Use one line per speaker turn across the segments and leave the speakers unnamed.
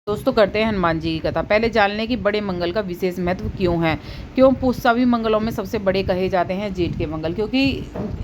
दोस्तों करते हैं हनुमान जी की कथा। पहले जान लें कि बड़े मंगल का विशेष महत्व क्यों है। क्यों सभी मंगलों में सबसे बड़े कहे जाते हैं जेठ के मंगल, क्योंकि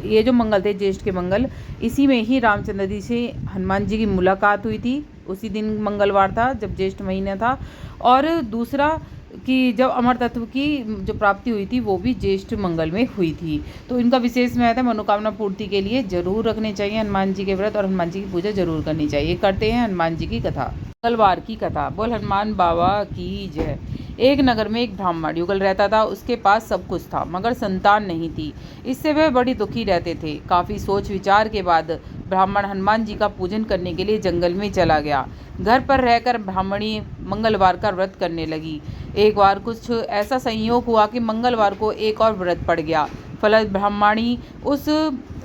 ये जो मंगल थे जेठ के मंगल, इसी में ही रामचंद्र जी से हनुमान जी की मुलाकात हुई थी। उसी दिन मंगलवार था जब ज्येष्ठ महीना था। और दूसरा कि जब अमर तत्व की जो प्राप्ति हुई थी वो भी ज्येष्ठ मंगल में हुई थी। तो इनका विशेष महत्व है। मनोकामना पूर्ति के लिए जरूर रखने चाहिए हनुमान जी के व्रत और हनुमान जी की पूजा जरूर करनी चाहिए। करते हैं हनुमान जी की कथा। मंगलवार की कथा। बोल हनुमान बाबा की जय। एक नगर में एक ब्राह्मण युगल रहता था। उसके पास सब कुछ था मगर संतान नहीं थी। इससे वह बड़ी दुखी रहते थे। काफी सोच विचार के बाद ब्राह्मण हनुमान जी का पूजन करने के लिए जंगल में चला गया। घर पर रहकर ब्राह्मणी मंगलवार का व्रत करने लगी। एक बार कुछ ऐसा संयोग हुआ कि मंगलवार को एक और व्रत पड़ गया। फलत ब्राह्मणी उस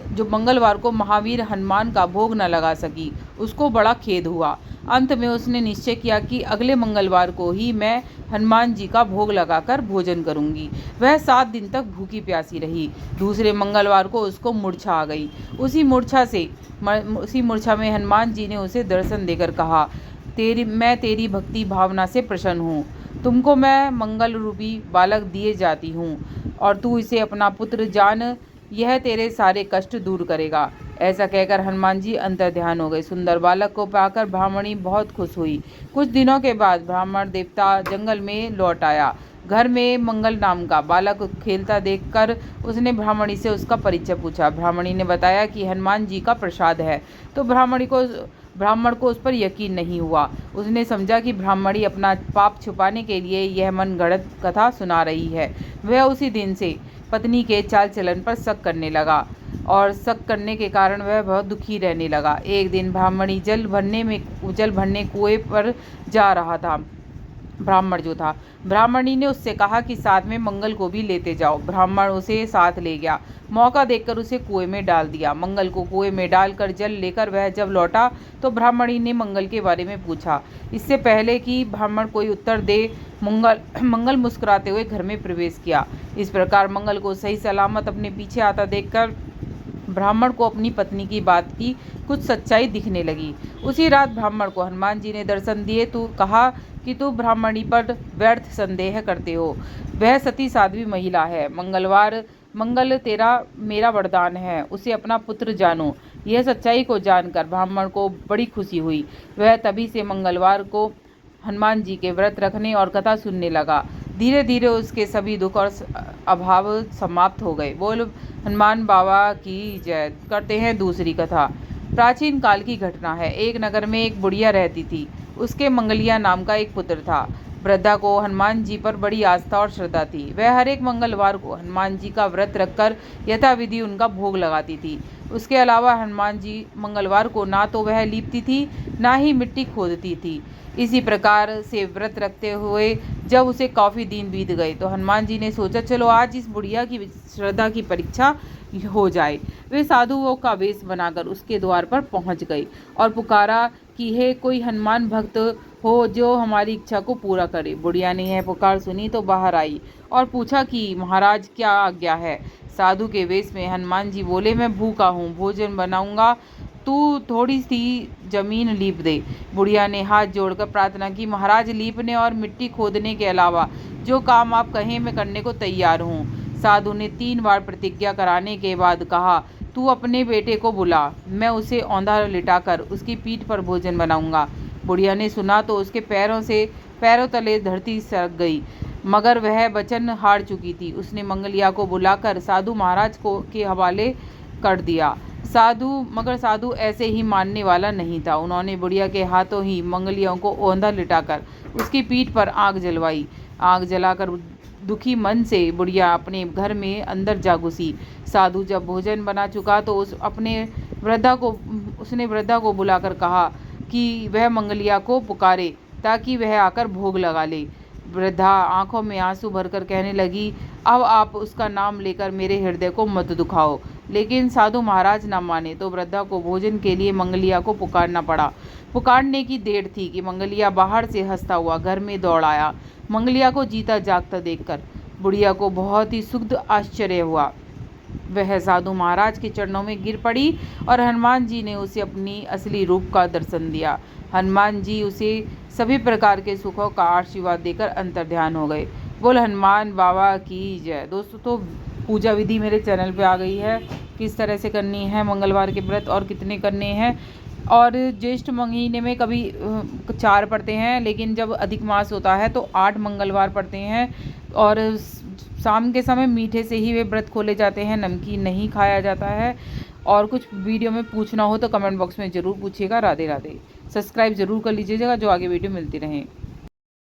जो मंगलवार को महावीर हनुमान का भोग न लगा सकी। उसको बड़ा खेद हुआ। अंत में उसने निश्चय किया कि अगले मंगलवार को ही मैं हनुमान जी का भोग लगाकर भोजन करूंगी। वह 7 दिन तक भूखी प्यासी रही। दूसरे मंगलवार को उसको मूर्छा आ गई। उसी मूर्छा में हनुमान जी ने उसे दर्शन देकर कहा, मैं तेरी भक्ति भावना से प्रसन्न हूँ। तुमको मैं मंगल रूपी बालक दिए जाती हूँ और तू इसे अपना पुत्र जान। यह तेरे सारे कष्ट दूर करेगा। ऐसा कहकर हनुमान जी अंतर्ध्यान हो गए। सुंदर बालक को पाकर ब्राह्मणी बहुत खुश हुई। कुछ दिनों के बाद ब्राह्मण देवता जंगल में लौट आया। घर में मंगल नाम का बालक खेलता देखकर उसने ब्राह्मणी से उसका परिचय पूछा। ब्राह्मणी ने बताया कि हनुमान जी का प्रसाद है। तो ब्राह्मण को उस पर यकीन नहीं हुआ। उसने समझा कि ब्राह्मणी अपना पाप छुपाने के लिए यह मनगढ़ंत कथा सुना रही है। वह उसी दिन से पत्नी के चाल चलन पर शक करने लगा और शक करने के कारण वह बहुत दुखी रहने लगा। एक दिन ब्राह्मणी जल भरने कुएं पर जा रहा था। ब्राह्मण जो था, ब्राह्मणी ने उससे कहा कि साथ में मंगल को भी लेते जाओ। ब्राह्मण उसे साथ ले गया। मौका देखकर उसे कुएं में डाल दिया। मंगल को कुएं में डालकर जल लेकर वह जब लौटा तो ब्राह्मणी ने मंगल के बारे में पूछा। इससे पहले कि ब्राह्मण कोई उत्तर दे, मंगल मुस्कुराते हुए घर में प्रवेश किया। इस प्रकार मंगल को सही सलामत अपने पीछे आता देखकर ब्राह्मण को अपनी पत्नी की बात की कुछ सच्चाई दिखने लगी। उसी रात ब्राह्मण को हनुमान जी ने दर्शन दिए। तो कहा कि तू ब्राह्मणी पर व्यर्थ संदेह करते हो। वह सती साध्वी महिला है। मंगल तेरा मेरा वरदान है। उसे अपना पुत्र जानो। यह सच्चाई को जानकर ब्राह्मण को बड़ी खुशी हुई। वह तभी से मंगलवार को हनुमान जी के व्रत रखने और कथा सुनने लगा। धीरे धीरे उसके सभी दुख और अभाव समाप्त हो गए। बोल हनुमान बाबा की जय। करते हैं दूसरी कथा। प्राचीन काल की घटना है। एक नगर में एक बुढ़िया रहती थी। उसके मंगलिया नाम का एक पुत्र था। वृद्धा को हनुमान जी पर बड़ी आस्था और श्रद्धा थी। वह हर एक मंगलवार को हनुमान जी का व्रत रखकर यथाविधि उनका भोग लगाती थी। उसके अलावा हनुमान जी मंगलवार को ना तो वह लीपती थी ना ही मिट्टी खोदती थी। इसी प्रकार से व्रत रखते हुए जब उसे काफ़ी दिन बीत गए तो हनुमान जी ने सोचा, चलो आज इस बुढ़िया की श्रद्धा की परीक्षा हो जाए। वे साधुओं का वेश बनाकर उसके द्वार पर पहुंच गए और पुकारा कि हे कोई हनुमान भक्त हो जो हमारी इच्छा को पूरा करे। बुढ़िया ने यह पुकार सुनी तो बाहर आई और पूछा कि महाराज क्या आज्ञा है। साधु के वेश में हनुमान जी बोले, मैं भूखा हूँ, भोजन बनाऊंगा, तू थोड़ी सी जमीन लीप दे। बुढ़िया ने हाथ जोड़कर प्रार्थना की, महाराज लीपने और मिट्टी खोदने के अलावा जो काम आप कहें मैं करने को तैयार हूँ। साधु ने 3 बार प्रतिज्ञा कराने के बाद कहा, तू अपने बेटे को बुला, मैं उसे औंधा लिटाकर उसकी पीठ पर भोजन बनाऊंगा। बुढ़िया ने सुना तो उसके पैरों तले धरती सरक गई, मगर वह वचन हार चुकी थी। उसने मंगलिया को बुलाकर साधु महाराज को के हवाले कर दिया। मगर साधु ऐसे ही मानने वाला नहीं था। उन्होंने बुढ़िया के हाथों ही मंगलियों को औंधा लिटाकर उसकी पीठ पर आग जलवाई। आग जलाकर दुखी मन से बुढ़िया अपने घर में अंदर जा घुसी। साधु जब भोजन बना चुका तो उसने वृद्धा को बुलाकर कहा कि वह मंगलिया को पुकारे ताकि वह आकर भोग लगा ले। वृद्धा आंखों में आंसू भरकर कहने लगी, अब आप उसका नाम लेकर मेरे हृदय को मत दुखाओ। लेकिन साधु महाराज न माने तो वृद्धा को भोजन के लिए मंगलिया को पुकारना पड़ा। पुकारने की देर थी कि मंगलिया बाहर से हंसता हुआ घर में दौड़ आया। मंगलिया को जीता जागता देखकर बुढ़िया को बहुत ही सुखद आश्चर्य हुआ। वह साधु महाराज के चरणों में गिर पड़ी और हनुमान जी ने उसे अपनी असली रूप का दर्शन दिया। हनुमान जी उसे सभी प्रकार के सुखों का आशीर्वाद देकर अंतर्ध्यान हो गए। बोल हनुमान बाबा की जय। दोस्तों, तो पूजा विधि मेरे चैनल पे आ गई है, किस तरह से करनी है मंगलवार के व्रत और कितने करने हैं। और ज्येष्ठ महीने में कभी 4 पड़ते हैं, लेकिन जब अधिक मास होता है तो 8 मंगलवार पड़ते हैं। और शाम के समय मीठे से ही वे व्रत खोले जाते हैं, नमकीन नहीं खाया जाता है। और कुछ वीडियो में पूछना हो तो कमेंट बॉक्स में ज़रूर पूछिएगा। राधे राधे। सब्सक्राइब ज़रूर कर लीजिएगा जो आगे वीडियो मिलती रहें।